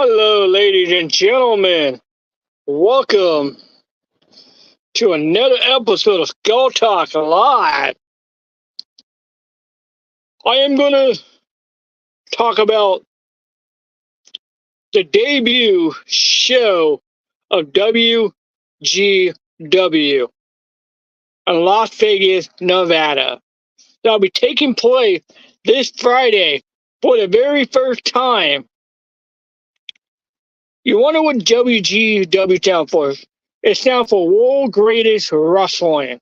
Hello, ladies and gentlemen. Welcome to another episode of Skull Talk Live. I am going to talk about the debut show of WGW in Las Vegas, Nevada. That'll be taking place this Friday for the very first time. You wonder what WGW stands for? It stands for World Greatest Wrestling.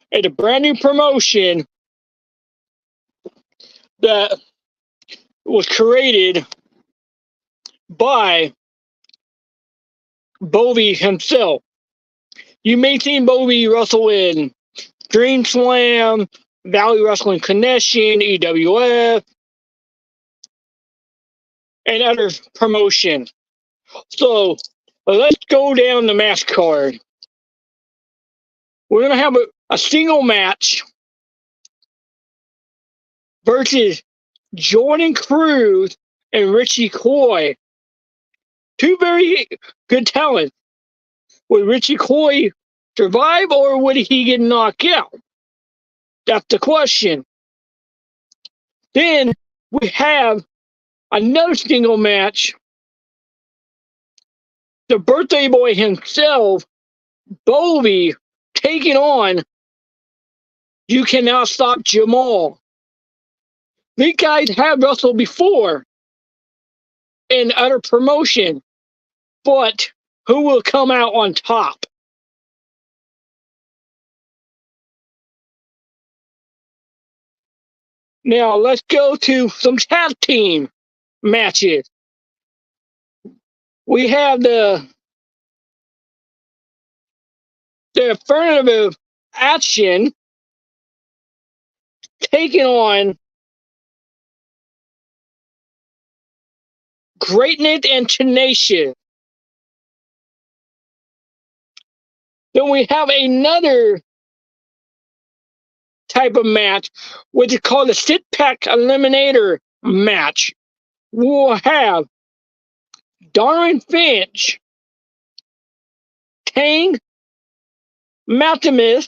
It's a brand new promotion that was created by Bovi himself. You may have seen Bovi wrestle in Dream Slam, Valley Wrestling Connection, EWF, and other promotions. So let's go down the match card. We're going to have a single match versus Jordan Cruz and Richie Coy. Two very good talents. Would Richie Coy survive or would he get knocked out? That's the question. Then we have another single match. The birthday boy himself, Bovi, taking on You Cannot Stop Janaal. These guys have wrestled before in other promotion, but who will come out on top? Now let's go to some tag team matches. We have the affirmative action taking on Greatness and Tenacious. Then we have another type of match, which is called the Sit Pack Eliminator match. We'll have Darwin, Finch, Tang, Maximus,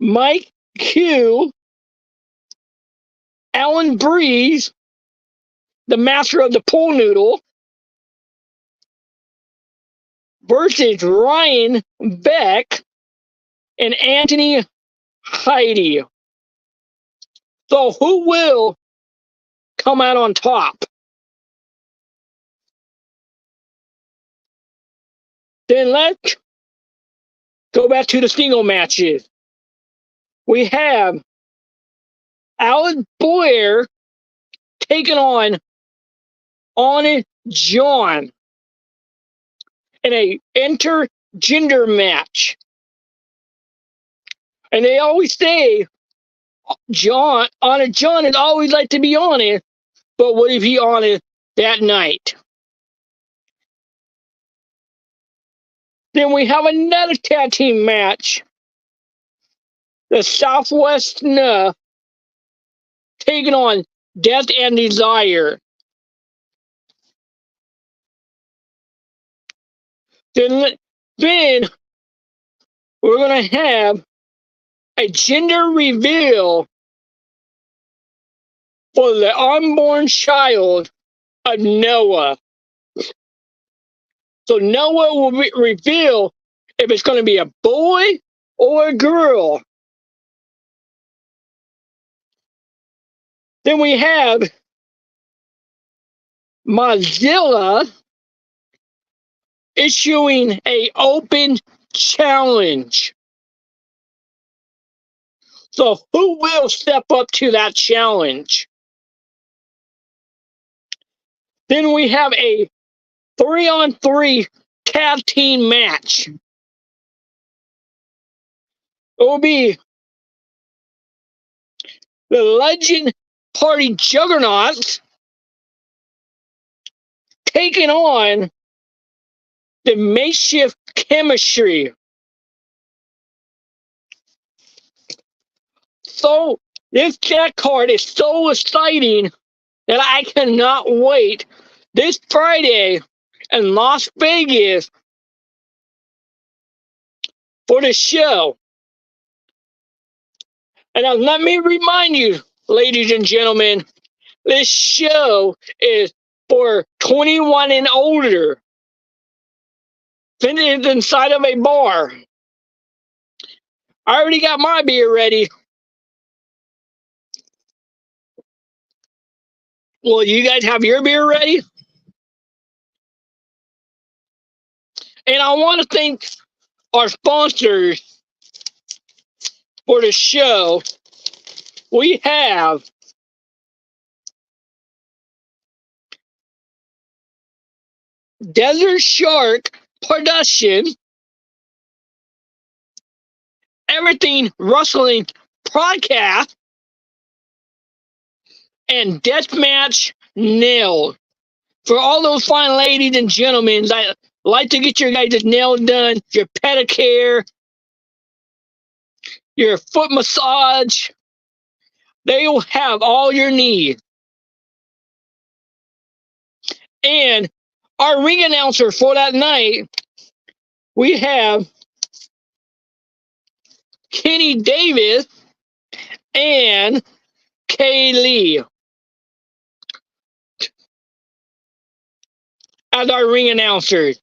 Mike Q, Alan Breeze, the master of the pool noodle, versus Ryan Beck and Auntie Hydie. So who will come out on top? Then let's go back to the single matches. We have Blair taking on Auntie John in a intergender match. And they always say Auntie John is always like to be honest, but what if he honest that night? Then we have another tag team match. The Southwest Snuff taking on Death and Desire. Then we're going to have a gender reveal for the unborn child of Noah. So Noah will reveal if it's going to be a boy or a girl. Then we have Mozilla issuing an open challenge. So who will step up to that challenge? Then we have a 3-on-3 tag team match. It will be the Legend Party Juggernauts taking on the Makeshift Chemistry. So This Cheq card is so exciting that I cannot wait. This Friday in Las Vegas for the show. And now let me remind you, ladies and gentlemen, this show is for 21 and older. It's inside of a bar. I already got my beer ready. Well, you guys have your beer ready? And I want to thank our sponsors for the show. We have Desertshark Production, Everything Wrestling Podcast, and Deathmatch Nails. For all those fine ladies and gentlemen that like to get your guys' nails done, your pedicure, your foot massage, they will have all your needs. And our ring announcer for that night, we have Kenny Davis and Kaylee as our ring announcers.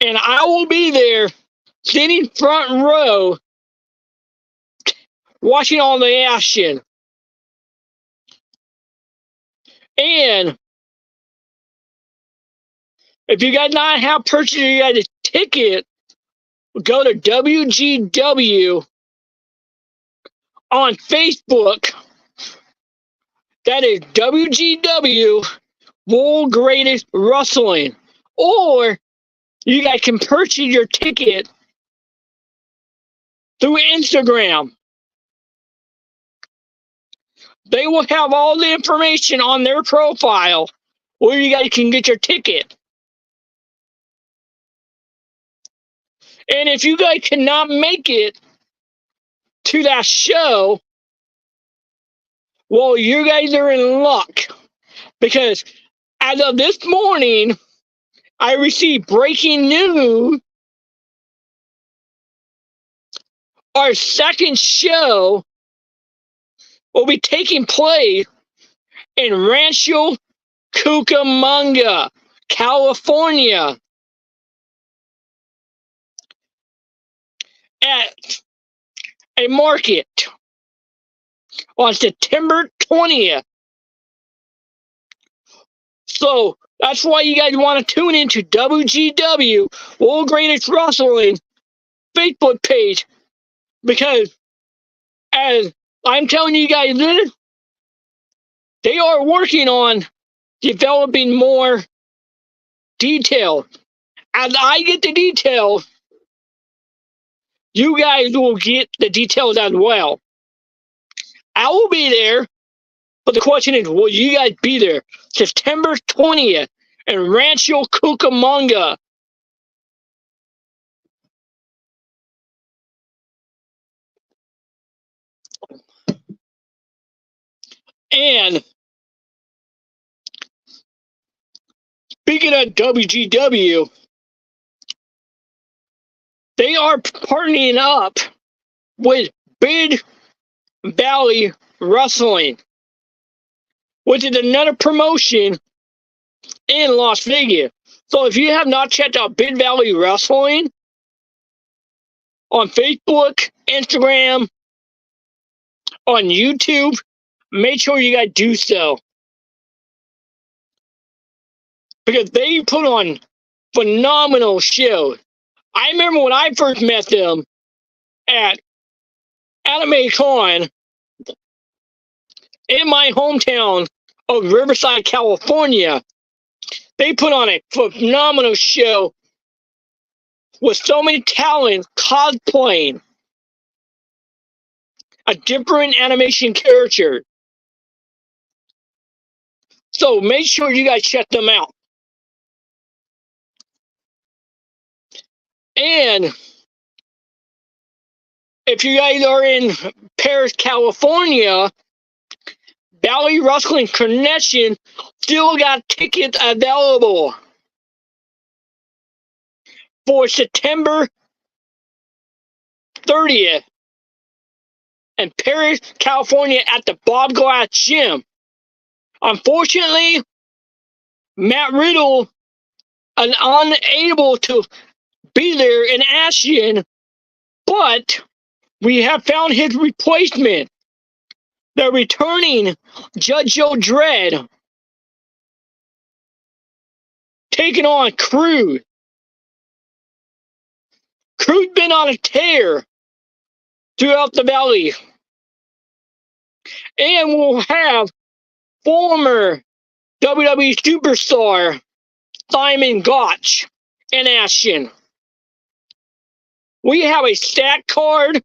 And I will be there sitting front row watching all the action. And if you guys not have purchased your guys' ticket, go to WGW on Facebook. That is WGW World Greatest Wrestling. Or you guys can purchase your ticket through Instagram. They will have all the information on their profile where you guys can get your ticket. And if you guys cannot make it to that show, well, you guys are in luck. Because as of this morning, I received breaking news. Our second show will be taking place in Rancho Cucamonga, California, at a market on September 20th. So that's why you guys want to tune into WGW World Greatest Wrestling Facebook page, because as I'm telling you guys this, they are working on developing more details. As I get the details, you guys will get the details as well. I will be there, but the question is, will you guys be there? September 20th in Rancho Cucamonga. And speaking of WGW, they are partnering up with Big Valley Wrestling, which is another promotion in Las Vegas. So if you have not checked out Big Valley Wrestling on Facebook, Instagram, on YouTube, make sure you guys do so. Because they put on phenomenal shows. I remember when I first met them at Anime Con in my hometown of Riverside, California. They put on a phenomenal show with so many talents cosplaying a different animation character. So make sure you guys check them out. And if you guys are in Paris, California, Valley Wrestling Connection still got tickets available for September 30th in Paris, California at the Bob Glass Gym. Unfortunately, Matt Riddle is unable to be there in action, but we have found his replacement. The returning Judge Joe Dredd taking on Cruz. Cruz been on a tear throughout the valley. And we'll have former WWE superstar Simon Gotch in action. We have a stacked card,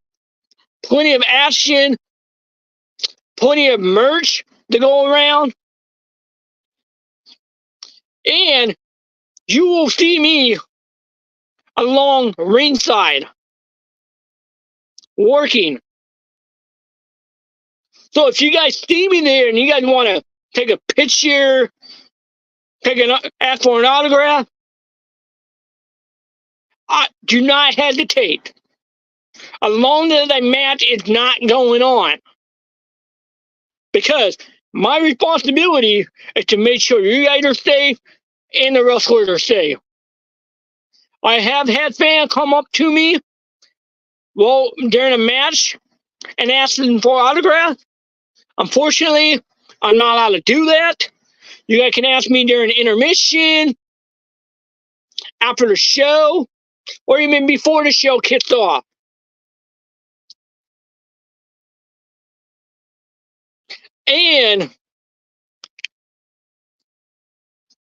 plenty of action, plenty of merch to go around. And you will see me along ringside working. So if you guys see me there and you guys want to take a picture, ask for an autograph, do not hesitate. As long as the match is not going on. Because my responsibility is to make sure you guys are safe and the wrestlers are safe. I have had fans come up to me during a match and ask them for autographs. Unfortunately, I'm not allowed to do that. You guys can ask me during intermission, after the show, or even before the show kicks off. And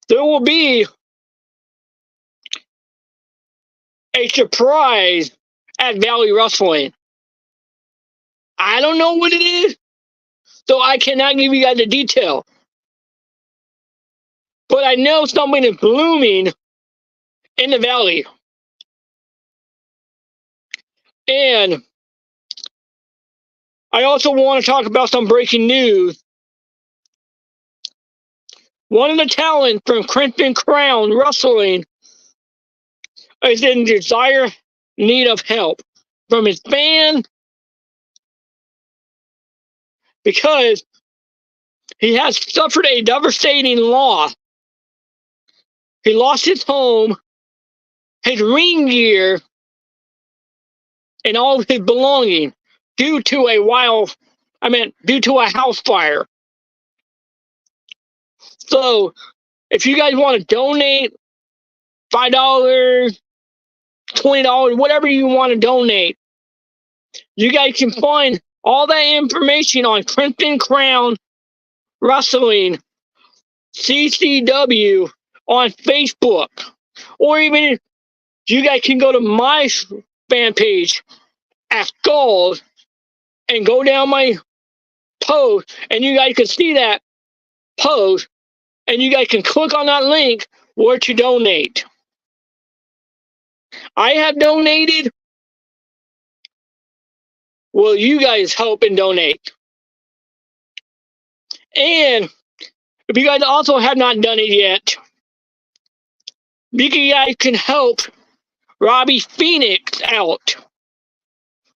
there will be a surprise at Valley Wrestling. I don't know what it is, so I cannot give you guys the detail. But I know something is blooming in the Valley. And I also want to talk about some breaking news. One of the talents from Crimson Crown Wrestling is in dire need of help from his fans because he has suffered a devastating loss. He lost his home, his ring gear, and all of his belongings due to a house fire. So, if you guys want to donate $5, $20, whatever you want to donate, you guys can find all that information on Crimson Crown Wrestling CCW on Facebook. Or even you guys can go to my fan page at Skullz and go down my post, and you guys can see that post, and you guys can click on that link where to donate. I have donated. Will you guys help and donate? And if you guys also have not done it yet, you guys can help Robbie Phoenix out,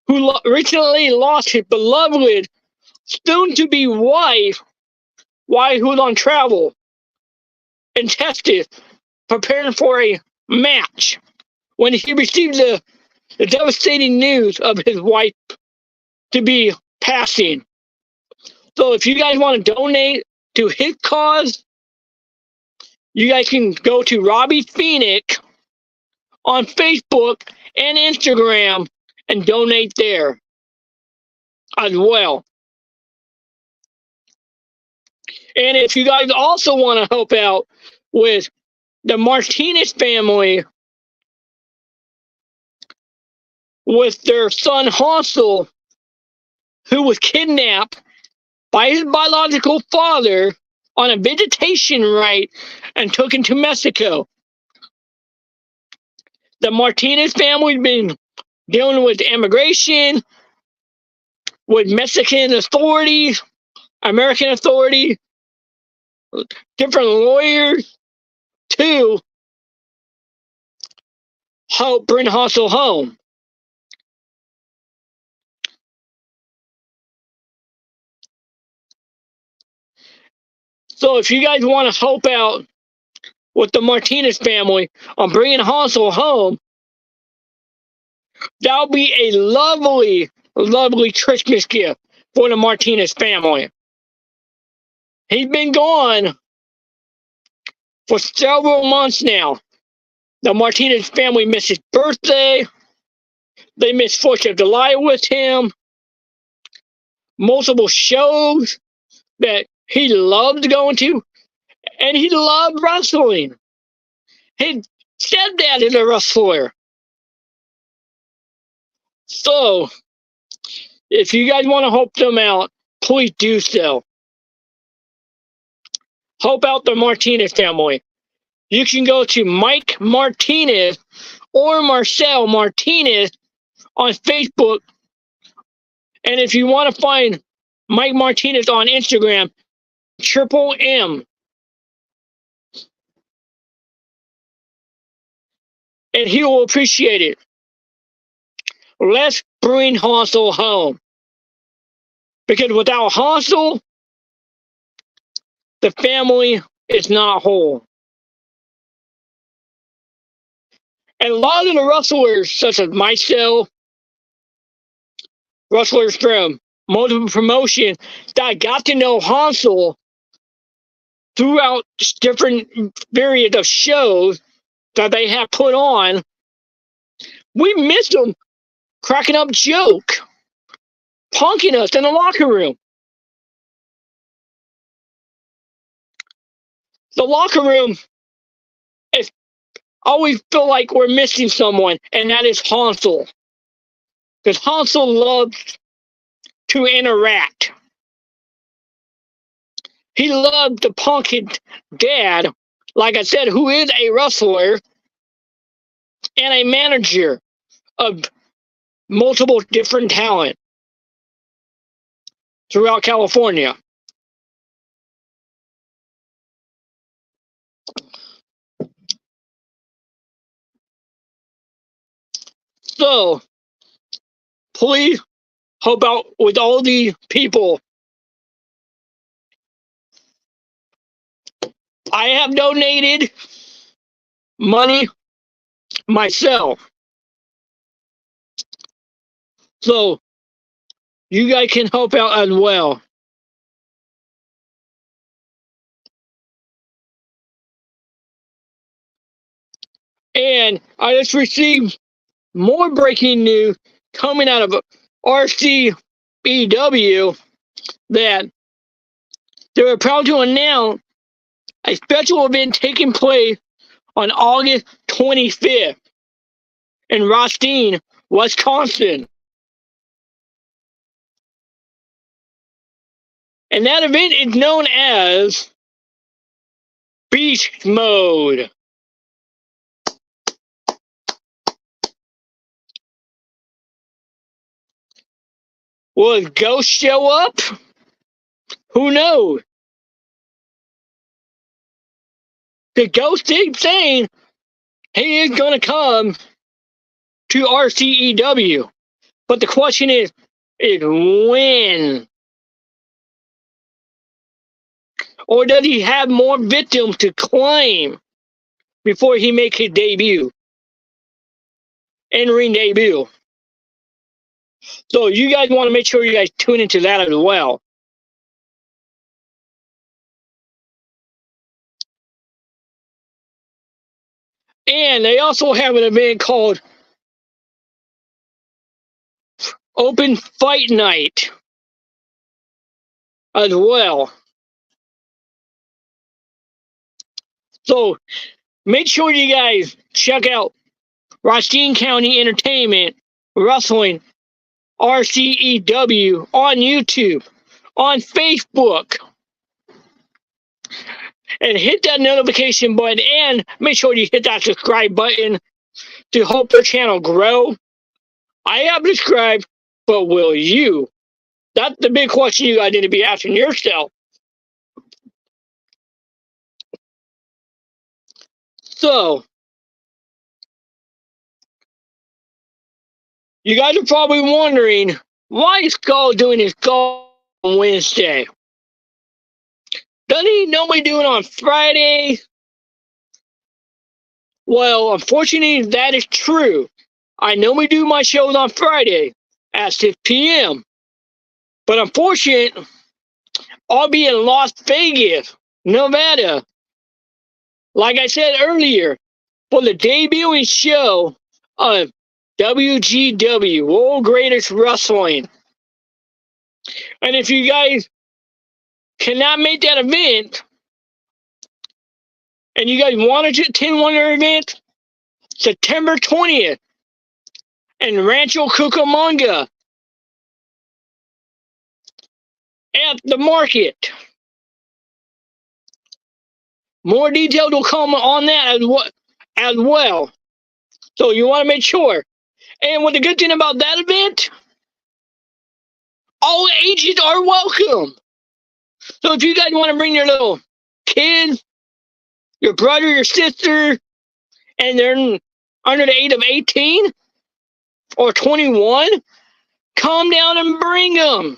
who recently lost his beloved, soon-to-be wife while he was on travel in Texas, preparing for a match, when he received the devastating news of his wife to be passing. So if you guys want to donate to his cause, you guys can go to Robbie Phoenix on Facebook and Instagram and donate there as well. And if you guys also want to help out with the Martinez family, with their son Hansel, who was kidnapped by his biological father on a visitation right and taken to Mexico. The Martinez family's been dealing with immigration, with Mexican authorities, American authorities, different lawyers to help bring Hustle home. So if you guys want to help out with the Martinez family on bringing Hustle home, that'll be a lovely, lovely Christmas gift for the Martinez family. He's been gone for several months now. The Martinez family missed his birthday. They missed 4th of July with him. Multiple shows that he loved going to. And he loved wrestling. His stepdad is a wrestler. So, if you guys want to help them out, please do so. Help out the Martinez family. You can go to Mike Martinez or Marcel Martinez on Facebook. And if you want to find Mike Martinez on Instagram, Triple M. And he will appreciate it. Let's bring Hustle home. Because without Hustle, the family is not whole. And a lot of the wrestlers, such as myself, wrestlers from multiple promotions that got to know Hustle throughout different periods of shows that they have put on, we missed them cracking up joke, punking us in the locker room. The locker room is always feel like we're missing someone, and that is Hustle. Because Hustle loves to interact. He loved to punk his dad, like I said, who is a wrestler and a manager of multiple different talent throughout California. So, please help out with all the people. I have donated money myself. So, you guys can help out as well. And I just received more breaking news coming out of RCEW that they were proud to announce a special event taking place on August 25th in Racine, Wisconsin. And that event is known as Beast Mode. Will his ghost show up? Who knows? The ghost is saying he is going to come to RCEW. But the question is when? Or does he have more victims to claim before he makes his debut? In-ring debut. So you guys want to make sure you guys tune into that as well. And they also have an event called Open Fight Night as well. So make sure you guys check out Racine County Entertainment Wrestling RCEW on YouTube, on Facebook, and hit that notification button and make sure you hit that subscribe button to help their channel grow. I have subscribed, but will you? That's the big question you guys need to be asking yourself. So, you guys are probably wondering, why is Skullz doing his goal on Wednesday? Doesn't he normally do it on Friday? Well, unfortunately, that is true. I normally do my shows on Friday at 6 p.m. But unfortunately, I'll be in Las Vegas, Nevada, like I said earlier, for the debuting show of WGW World Greatest Wrestling. And if you guys cannot make that event, and you guys want to attend one of their events, September 20th in Rancho Cucamonga at the market. More details will come on that as well. So you want to make sure. And what the good thing about that event, all ages are welcome. So if you guys want to bring your little kids, your brother, your sister, and they're under the age of 18 or 21, come down and bring them.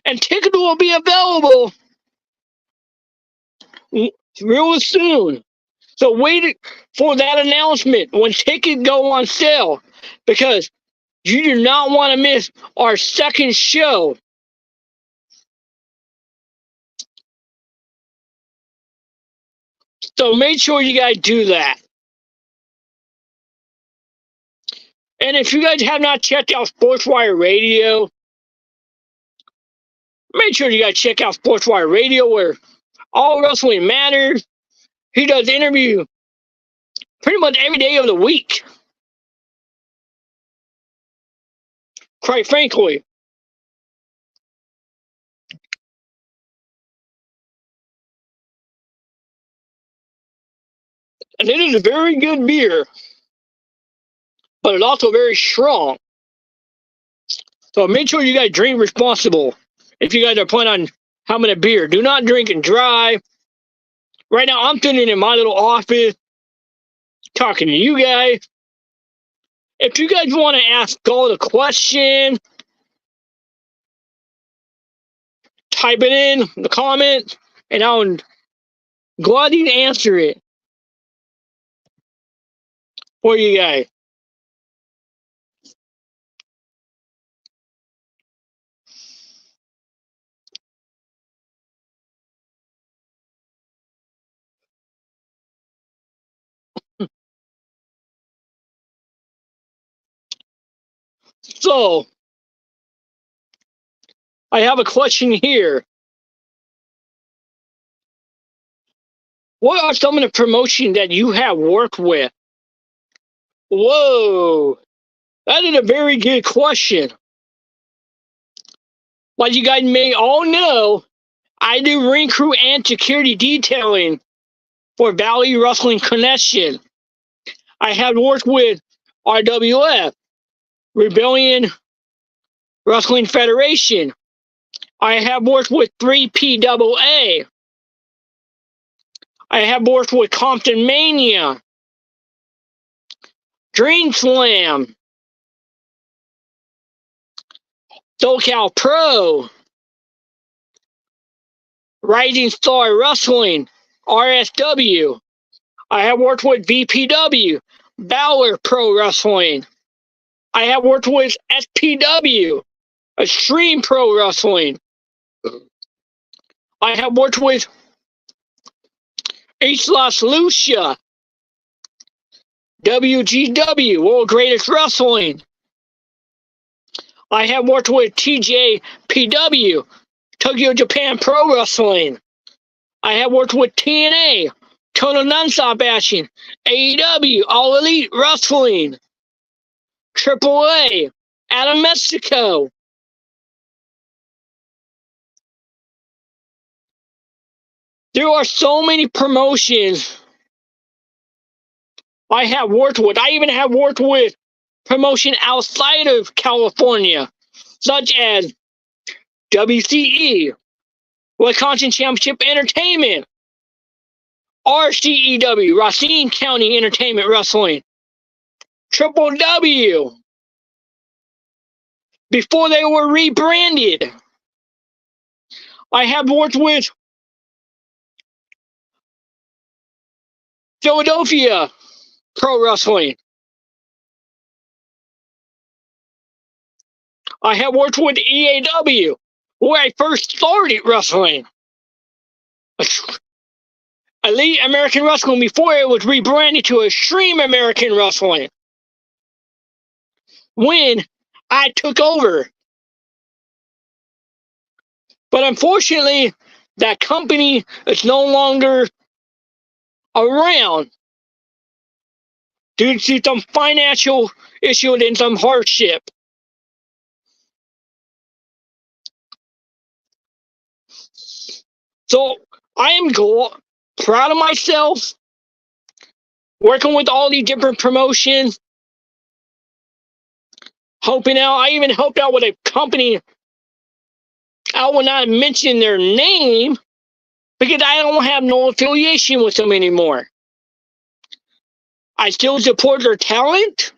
And tickets will be available real soon. So wait for that announcement when tickets go on sale, because you do not want to miss our second show. So make sure you guys do that. And if you guys have not checked out SportsWire Radio, make sure you guys check out SportsWire Radio, where all wrestling matters. He does interview pretty much every day of the week. Quite frankly. And it is a very good beer, but it's also very strong. So make sure you guys drink responsible. If you guys are planning on having a beer, do not drink and drive. Right now, I'm sitting in my little office talking to you guys. If you guys want to ask Skullz a question, type it in the comments, and I'll gladly answer it for you guys. So, I have a question here. What are some of the promotions that you have worked with? Whoa, that is a very good question. Like you guys may all know, I do ring crew and security detailing for Valley Wrestling Connection. I have worked with RWF, Rebellion Wrestling Federation. I have worked with 3PAA. I have worked with Compton Mania, Dream Slam, SoCal Pro, Rising Star Wrestling, RSW. I have worked with VPW, Balor Pro Wrestling. I have worked with SPW, Extreme Pro Wrestling. I have worked with Islas Lucia, WGW World Greatest Wrestling. I have worked with TJPW, Tokyo Japan Pro Wrestling. I have worked with TNA, Total Nonstop Action, AEW, All Elite Wrestling, AAA, out of Mexico. There are so many promotions I have worked with. I even have worked with promotion outside of California, such as WCE, Wisconsin Championship Entertainment, RCEW, Racine County Entertainment Wrestling, Triple W, before they were rebranded. I have worked with Philadelphia Pro Wrestling. I have worked with EAW, where I first started wrestling. Elite American Wrestling before it was rebranded to Extreme American Wrestling. When I took over. But unfortunately, that company is no longer around due to some financial issue and some hardship. So I am proud of myself, working with all these different promotions, helping out. I even helped out with a company. I will not mention their name because I don't have no affiliation with them anymore. I still support their talent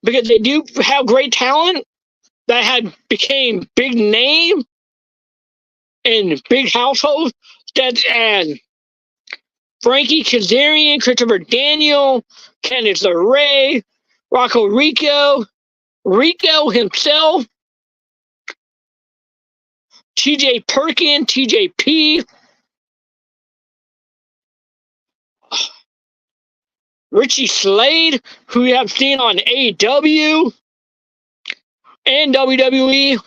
because they do have great talent that had became big name in big households, such as Frankie Kazarian, Christopher Daniel, Candice LeRae, Rocco Rico himself, TJ Perkins, TJP, Richie Slade, who you have seen on AEW and WWE,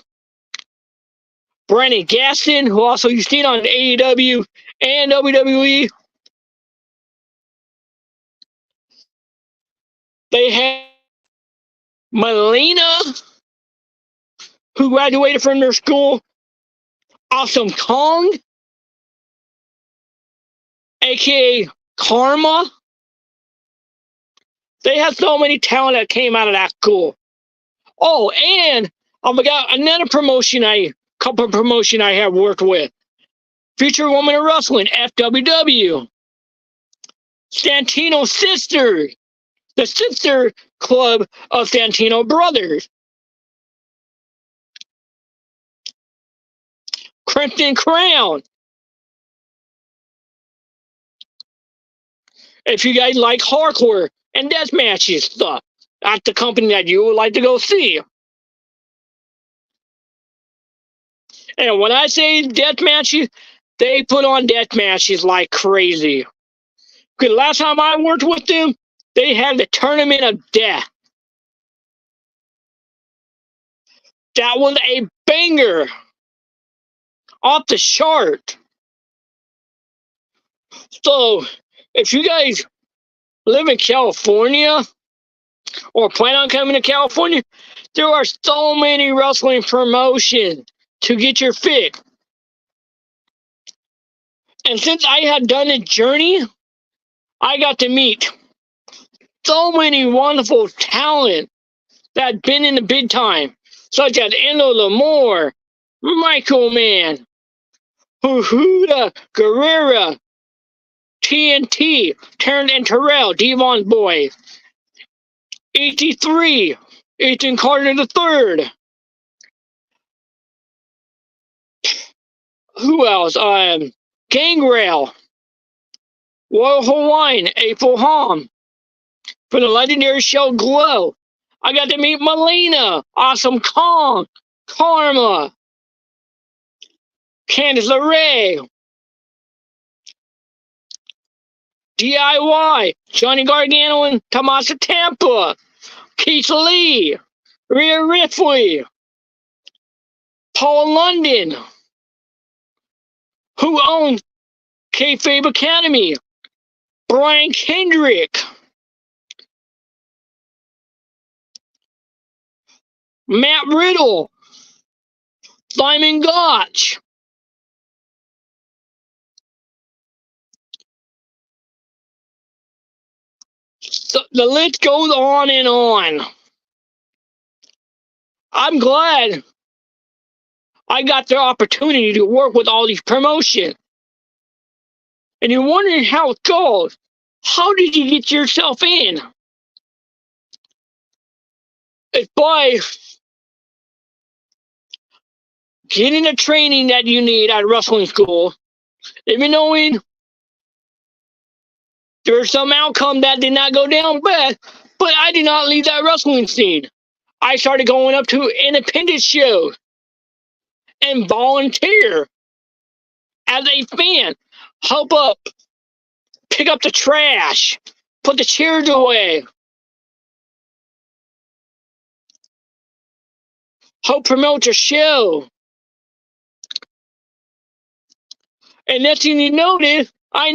Brandon Gaston, who also you've seen on AEW and WWE. They have Melina, who graduated from their school, Awesome Kong, aka Karma. They have so many talent that came out of that school. Oh, and I forgot another promotion couple of promotion I have worked with. Future Woman of Wrestling, FWW. Santino Sisters, the sister club of Santino Brothers. Crimson Crown. If you guys like hardcore and deathmatch stuff, that's the company that you would like to go see. And when I say death matches, they put on death matches like crazy. Because last time I worked with them, they had the Tournament of Death. That was a banger. Off the chart. So, if you guys live in California or plan on coming to California, there are so many wrestling promotions to get your fix. And since I had done a journey, I got to meet so many wonderful talent that had been in the big time, such as Endo Lamore, Michael Man, Huda Guerrera, TNT, Terrence and Terrell, Devon Boy, ET3, Ethan Carter III. Who else? Gangrel, Royal Hawaiian, April Hom. For the legendary show Glow, I got to meet Melina, Awesome Kong, Karma, Candice LeRae, DIY, Johnny Gargano and Tommaso Ciampa, Keith Lee, Rhea Ripley, Paul London, who owns Kayfabe Academy, Brian Kendrick, Matt Riddle, Simon Gotch, so the list goes on and on. I'm glad I got the opportunity to work with all these promotions. And you're wondering how it goes. How did you get yourself in? It's by getting the training that you need at wrestling school, even knowing there's some outcome that did not go down bad, but I did not leave that wrestling scene. I started going up to independent shows and volunteer as a fan, help up, pick up the trash, put the chairs away, help promote your show. And next thing you notice, I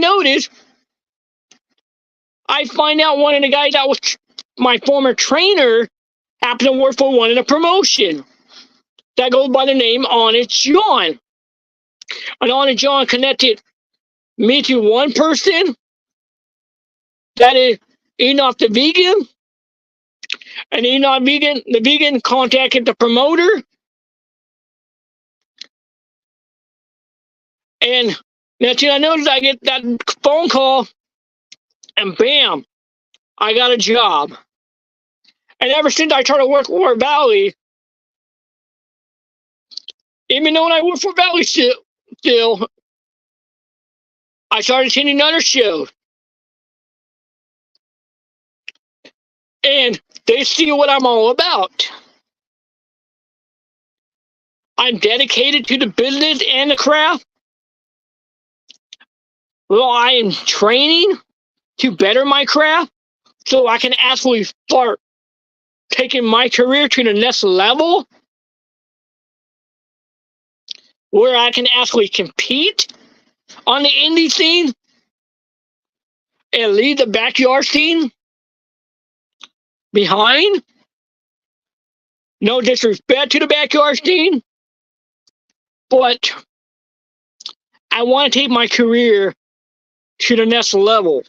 find out one of the guys that was my former trainer happened to work for one of the promotion that goes by the name Honest John. And Honest John connected me to one person that is Enoch the Vegan. And Enoch the Vegan contacted the promoter. And next thing I noticed, I get that phone call, and bam, I got a job. And ever since I started working for Valley, even though I work for Valley still, I started attending other shows. And they see what I'm all about. I'm dedicated to the business and the craft. Well, I am training to better my craft so I can actually start taking my career to the next level where I can actually compete on the indie scene and leave the backyard scene behind. No disrespect to the backyard scene, but I want to take my career to the next level.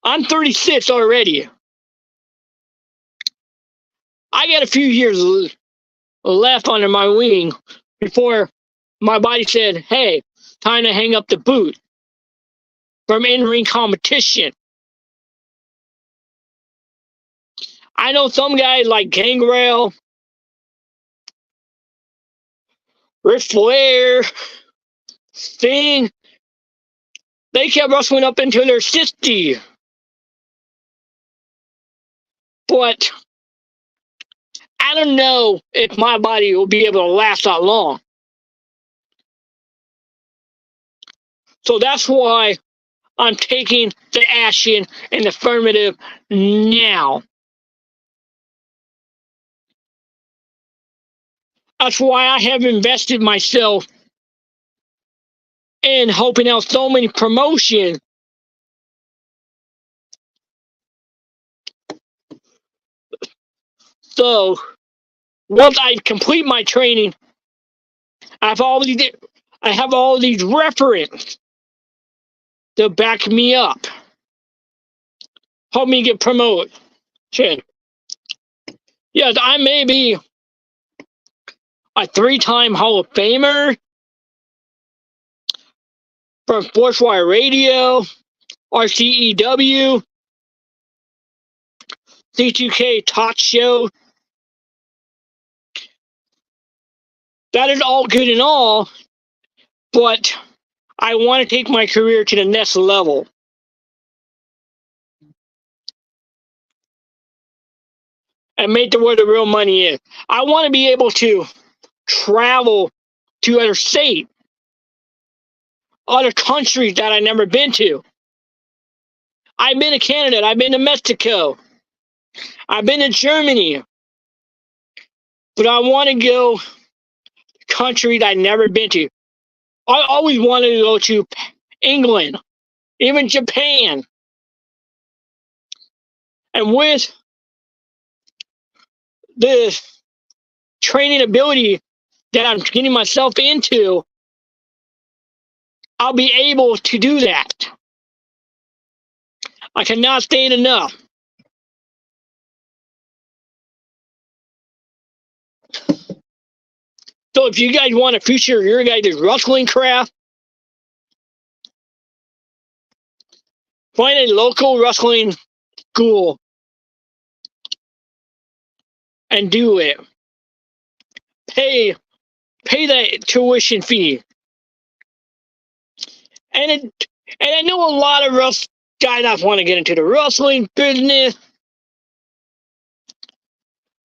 I'm 36 already. I got a few years left under my wing before my body said, hey, time to hang up the boot from in-ring competition. I know some guys like Gangrel, Ric Flair, Sting, they kept wrestling up until they're 60. But I don't know if my body will be able to last that long. So that's why I'm taking the action and the affirmative now. That's why I have invested myself in helping out so many promotions. So once I complete my training, I have all these references to back me up, help me get promoted. Yes, I may be a 3-time Hall of Famer from Sportswire Radio, RCEW, C2K Talk Show. That is all good and all, but I want to take my career to the next level. And make it where the real money is. I want to be able to travel to other states, other countries that I've never been to. I've been to Canada, I've been to Mexico, I've been to Germany, but I want to go to countries I've never been to. I always wanted to go to England, even Japan. And with the training ability that I'm getting myself into, I'll be able to do that. I cannot state enough. So if you guys want to feature your guys' wrestling craft, find a local wrestling school and do it. Pay that tuition fee. And I know a lot of guys that want to get into the wrestling business,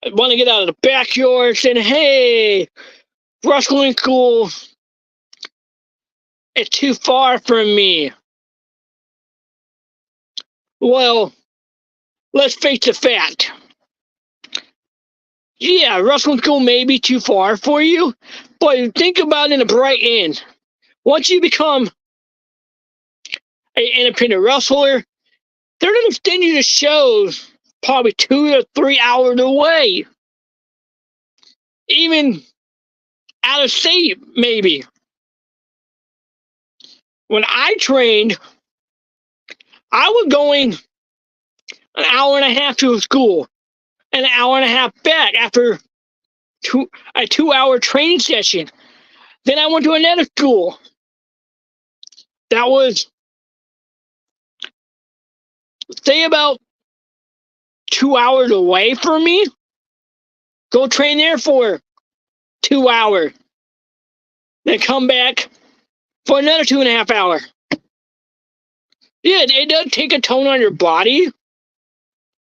want to get out of the backyard, saying, hey, wrestling school, it's too far from me. Well, let's face the fact. Yeah, wrestling school may be too far for you, but think about it in a bright end. Once you become an independent wrestler, they're going to send you to shows probably 2 to 3 hours away. Even out of state, maybe. When I trained, I was going an hour and a half to school, an hour and a half back after a 2-hour training session. Then I went to another school that was, say, about 2 hours away from me. Go train there for 2 hours. Then come back for another 2.5 hours. Yeah, it does take a toll on your body,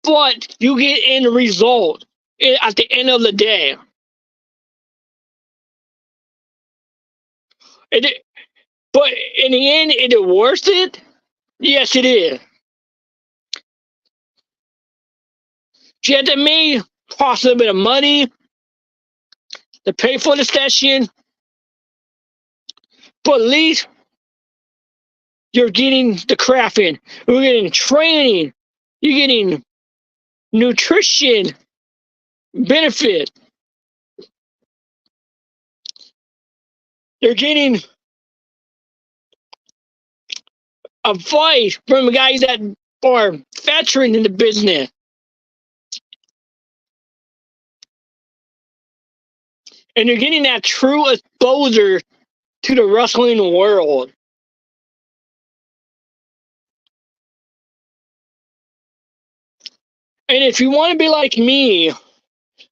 but you get end result at the end of the day. But in the end, is it worth it? Yes, it is. Yeah, that may cost a little bit of money to pay for the session, but at least you're getting the craft in. You're getting training. You're getting nutrition benefit. You're getting advice from guys that are veteran in the business. And you're getting that true exposure to the wrestling world. And if you want to be like me,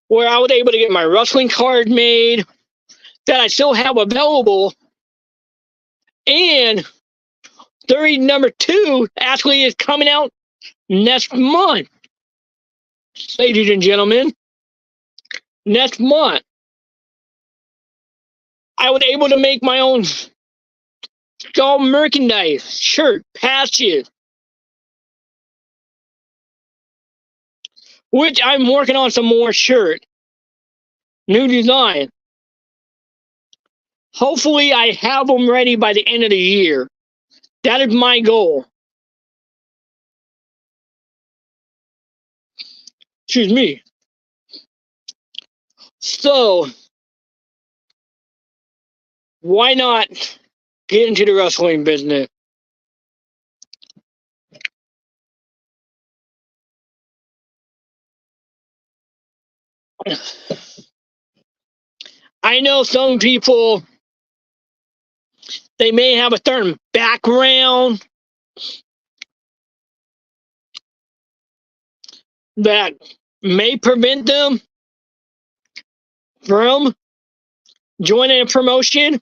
where I was able to get my wrestling card made, that I still have available, and Theory number 2 actually is coming out next month. Ladies and gentlemen, next month. I was able to make my own skull merchandise, shirt, patches, which I'm working on some more shirt, new design. Hopefully I have them ready by the end of the year. That is my goal. Excuse me. So, why not get into the wrestling business? I know some people, they may have a certain background that may prevent them from joining a promotion,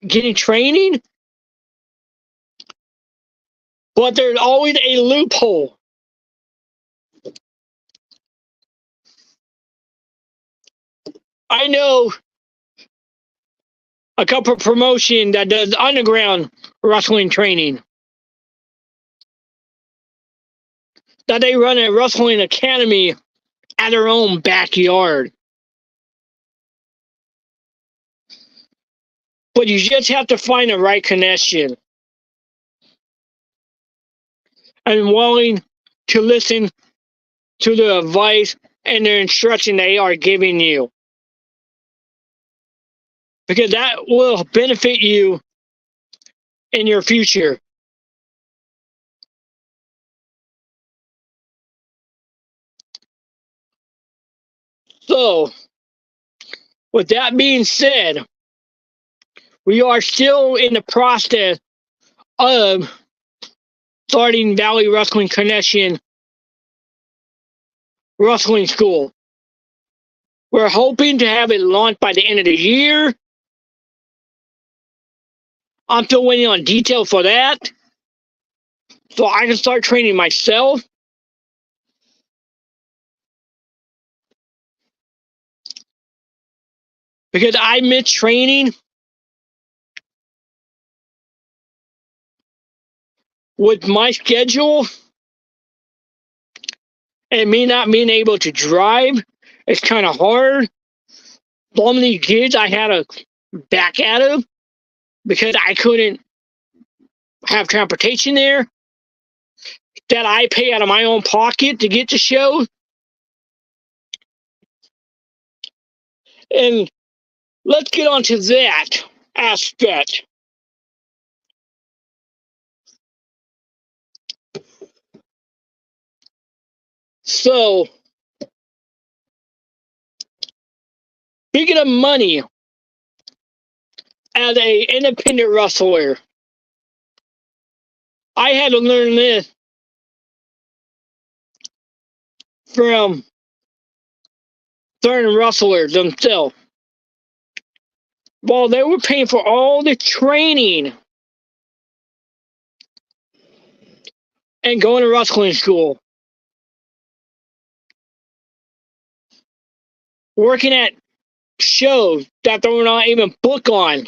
getting training, but there's always a loophole. I know a couple of promotion that does underground wrestling training, that they run a wrestling academy at their own backyard. But you just have to find the right connection and willing to listen to the advice and the instruction they are giving you, because that will benefit you in your future. So, With that being said, we are still in the process of starting Valley Wrestling Connection Wrestling School. We're hoping to have it launched by the end of the year. I'm still waiting on details for that, so I can start training myself. Because I miss training with my schedule and me not being able to drive. It's kind of hard. So many kids I had to back out of because I couldn't have transportation there that I pay out of my own pocket to get to shows. And let's get on to that aspect. So, speaking of money, as an independent wrestler, I had to learn this from certain wrestlers themselves. While they were paying for all the training and going to wrestling school, working at shows that they were not even booked on,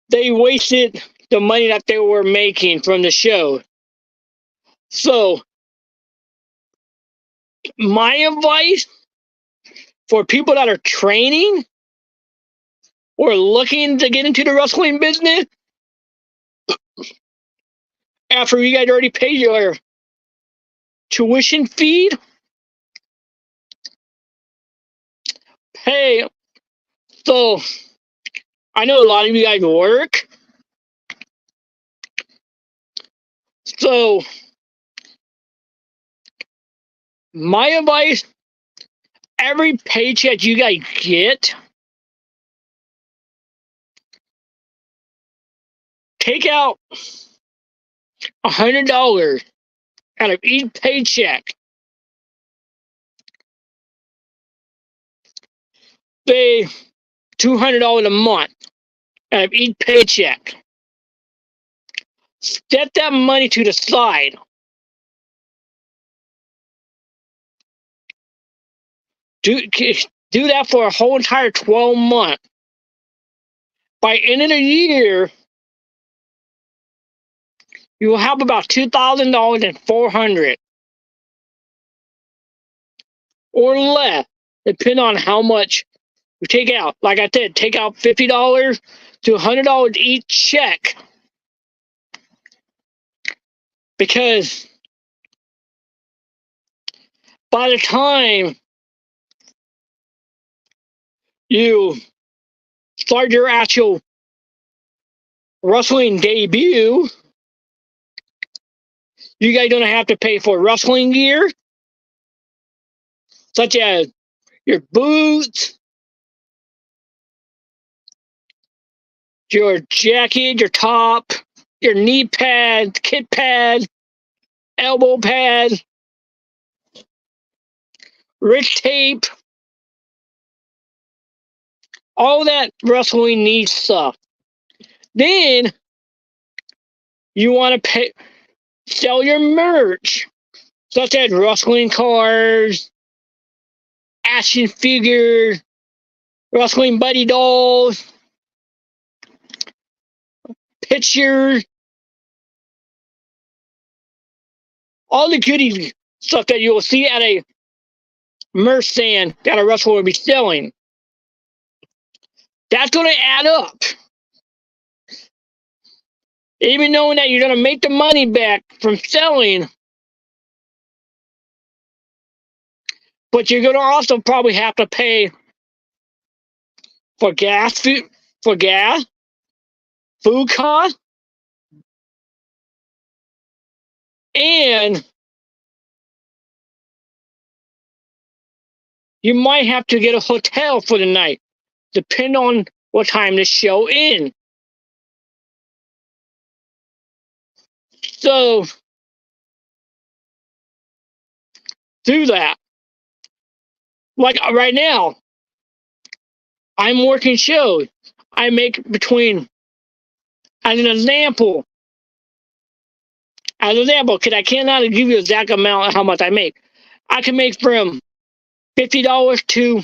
they wasted the money that they were making from the show. So, my advice for people that are training or looking to get into the wrestling business, after you guys already paid your tuition fee, hey, so I know a lot of you guys work. So, my advice, every paycheck you guys get, take out $100 out of each paycheck. Say $200 a month out of each paycheck. Set that money to the side. Do that for a whole entire 12 months. By end of the year, you will have about $2,000 and $400 or less, depending on how much you take out. Like I said, take out $50 to $100 each check, because by the time you start your actual wrestling debut, you guys don't have to pay for wrestling gear, such as your boots, your jacket, your top, your knee pad, kit pad, elbow pad, wrist tape, all that wrestling needs stuff. Then you want to sell your merch, such as wrestling cards, action figures, wrestling buddy dolls, pictures, all the goodies stuff that you will see at a merch stand that a wrestler will be selling. That's going to add up. Even knowing that you're going to make the money back from selling, but you're going to also probably have to pay for gas, food costs, and you might have to get a hotel for the night, depending on what time the show ends. So, do that. Like right now, I'm working shows. I make between, as an example, because I cannot give you the exact amount of how much I make. I can make from $50 to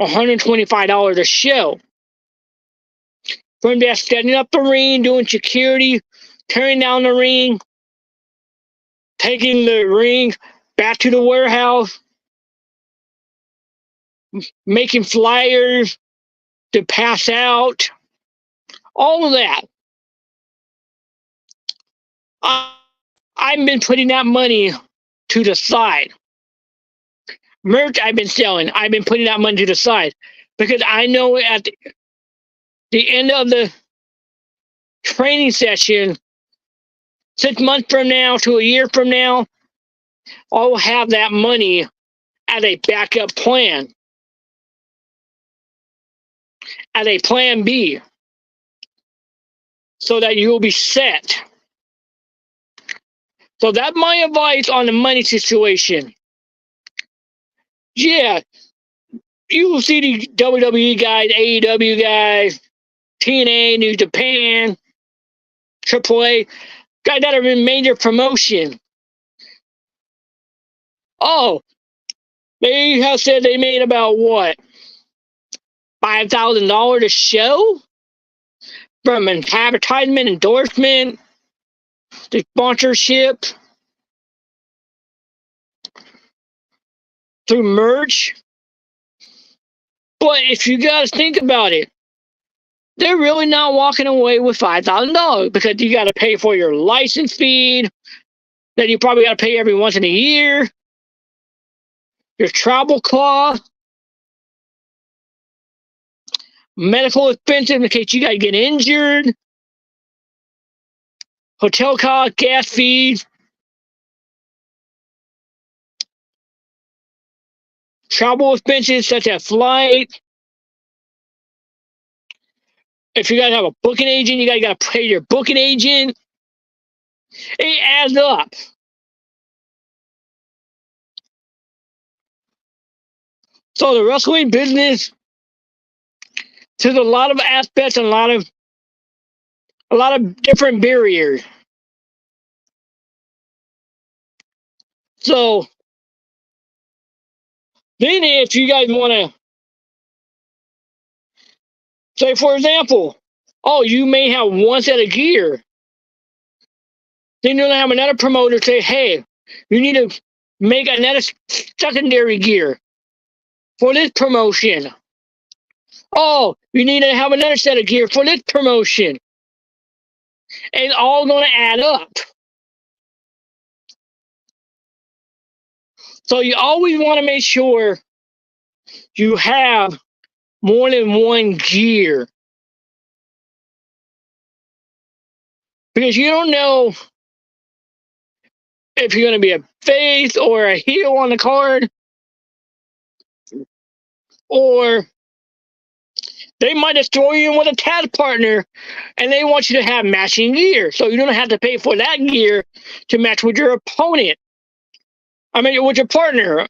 $125 a show. From there, setting up the ring, doing security, tearing down the ring, taking the ring back to the warehouse, making flyers to pass out, all of that. I've been putting that money to the side. Merch I've been selling, I've been putting that money to the side because I know at the end of the training session, 6 months from now to a year from now, I'll have that money as a backup plan, as a plan B, so that you will be set. So that's my advice on the money situation. Yeah, you will see the WWE guys, AEW guys, TNA, New Japan, AAA, guys that are in major promotion. Oh, they have said they made about what? $5,000 a show? From an advertisement, endorsement, the sponsorship, through merch. But if you guys think about it, they're really not walking away with $5,000 because you got to pay for your license fee that you probably got to pay every once in a year, your travel costs, medical expenses in case you got to get injured, hotel costs, gas fees, travel expenses such as flight. If you guys have a booking agent, you guys got to pay your booking agent. It adds up. So the wrestling business, there's a lot of aspects and a lot of different barriers. So then if you guys want to, say for example, oh, you may have one set of gear. Then you'll have another promoter say, hey, you need to make another secondary gear for this promotion. Oh, you need to have another set of gear for this promotion. It's all going to add up. So you always want to make sure you have more than one gear. Because you don't know if you're going to be a face or a heel on the card. Or they might just throw you in with a tag partner and they want you to have matching gear. So you don't have to pay for that gear to match with your opponent. I mean, with your partner.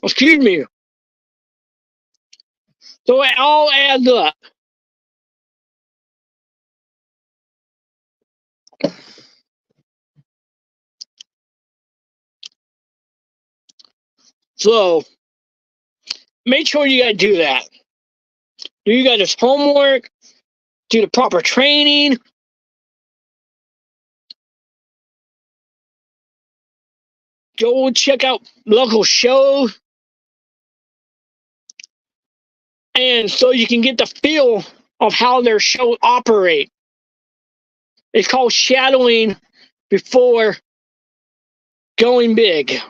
Excuse me. So it all adds up. So make sure you guys do that. Do you guys homework? Do the proper training? Go check out local shows. And so you can get the feel of how their show operate. It's called shadowing before going big.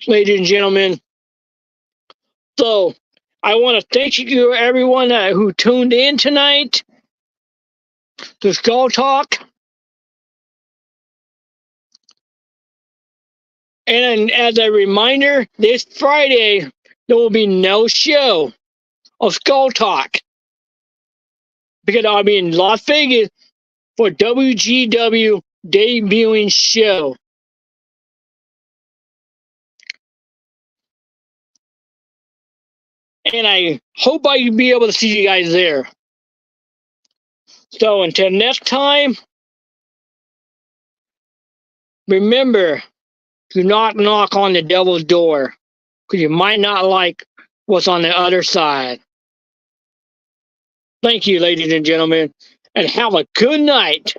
Ladies and gentlemen. So I want to thank you everyone who tuned in tonight to Skull Talk. And as a reminder, this Friday, there will be no show of Skull Talk because I'll be in Las Vegas for WGW debuting show. And I hope I can be able to see you guys there. So until next time, remember, do not knock on the devil's door because you might not like what's on the other side. Thank you, ladies and gentlemen, and have a good night.